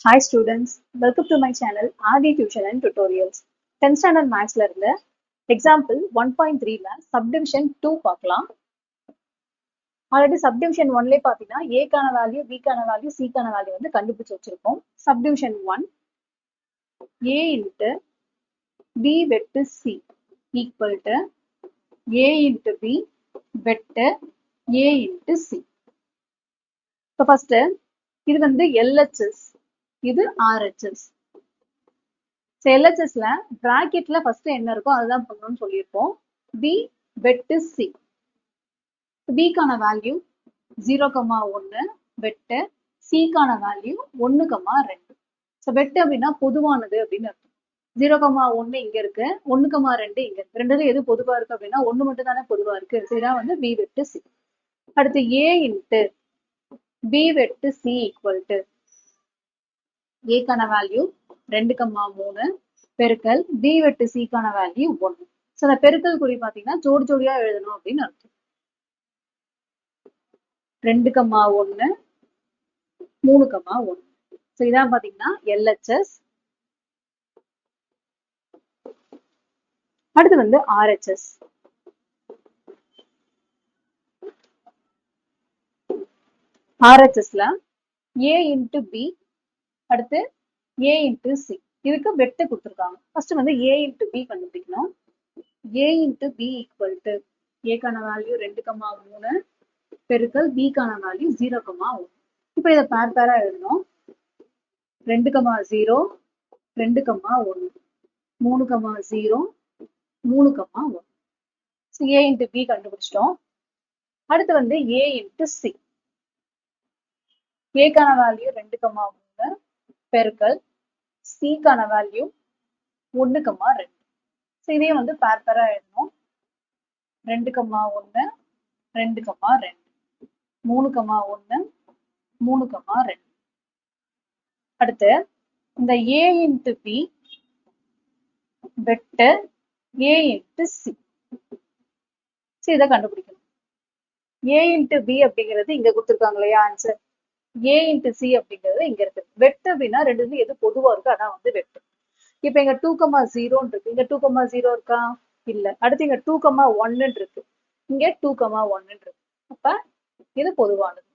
Hi students, welcome to my channel RD Tuition and Tutorials. 10th standard mathsல இருந்து example 1.3ல subdivision 2 பார்க்கலாம். Already subdivision 1லே பார்த்தீங்கன்னா a கான value, b கான value, c கான value வந்து கண்டுபிடிச்சு வச்சிருக்கோம். subdivision 1 a into b வெட்டு c equal to a into b வெட்டு a into c. இப்போ ஃபர்ஸ்ட் இது வந்து LHS, இது RHS. LHSல பிராக்கெட்ல ஃபர்ஸ்ட் என்ன இருக்கோ அதுதான் பண்ணணும்னு சொல்லியிருப்போம். b வெட்டு c. b கான வேல்யூ 0,1 வெட்டு c கான வேல்யூ 1,2. ஸோ வெட்டு அப்படின்னா பொதுவானது அப்படின்னு அர்த்தம். 0,1 இங்க இருக்கு, 1,2 இங்க இருக்கு. ரெண்டுல எது பொதுவா இருக்கு அப்படின்னா 1 மட்டும் தானே பொதுவா இருக்கு. இதுதான் வந்து b வெட்டு c. அடுத்து a இன்ட்டு b வெட்டு c ஈக்குவல் டு a கான வேல்யூ 2,3 பெருக்கல் b வெட்டு c கான வேல்யூ 1. ஸோ அந்த பெருக்கல் குறி பார்த்தீங்கன்னா ஜோடி ஜோடியா எழுதணும் அப்படின்னு அர்த்தம். 2,1 3,1. ஸோ இதான் பார்த்தீங்கன்னா LHS. அடுத்து வந்து RHS. RHSல a இன்ட்டு b அடுத்து a இன்ட்டு c. இதுக்கு வெட்டு கொடுத்துருக்காங்க. ஃபர்ஸ்ட் வந்து a இன்ட்டு b கண்டுபிடிக்கணும். a into b equal to a கான வேல்யூ 2,3 பெருக்கல் b கான வேல்யூ 0,1. இப்போ இதை பேரா எழுதணும். 2,0 2,1 3,0 3,1. ஸோ a இன்ட்டு b கண்டுபிடிச்சிட்டோம். அடுத்து வந்து a இன்ட்டு c. a கான வேல்யூ 2,3 பெருக்கல் c கான வேல்யூ 1,2. ஸோ இதையும் வந்து பேரா எழுதணும். 2,1 2,2 3,1 3,2. அடுத்து இந்த a இன்ட்டு b வெட்டு a இன்ட்டு c. இதை கண்டுபிடிக்கணும். a இன்ட்டு b அப்படிங்கிறது இங்க கொடுத்துருக்காங்க இல்லையா ஆன்சர். a இன்ட்டு c அப்படிங்கிறது இங்க இருக்கு. வெட்டு அப்படின்னா ரெண்டுல எது பொதுவா இருக்கு அதான் வந்து வெட்டு. இப்ப இங்க 2,0 இருக்கு, இங்க 2,0 இருக்கா இல்ல. அடுத்து இங்க 2,1 இருக்கு, இங்க 2,1 இருக்கு. அப்ப இது பொதுவானது.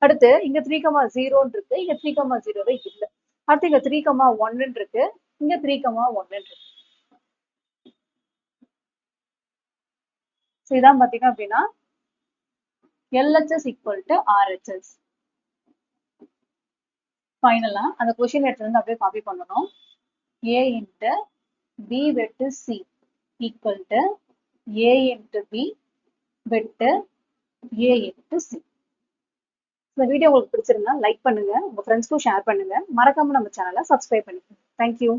அடுத்து இங்க 3,0 இருக்கு, இங்க 3,0 இல்ல. அடுத்து இங்க 3,1 இருக்கு, இங்க 3,1 இருக்கு. இதான் பாத்தீங்க அப்படின்னா LHS ஈக்குவல் டு RHS. ஃபைனலா அந்த கொஸ்டின் எடுத்து வந்து அப்படியே காப்பி பண்ணணும். a இன்ட்டு b வெட்டு c equal to a into b வெட்டு a இன்ட்டு c. இந்த வீடியோ உங்களுக்கு பிடிச்சிருந்தா லைக் பண்ணுங்க, உங்க ஃப்ரெண்ட்ஸ்க்கும் ஷேர் பண்ணுங்க, மறக்காம நம்ம சேனலை சப்ஸ்கிரைப் பண்ணிக்கோங்க. தேங்க்யூ.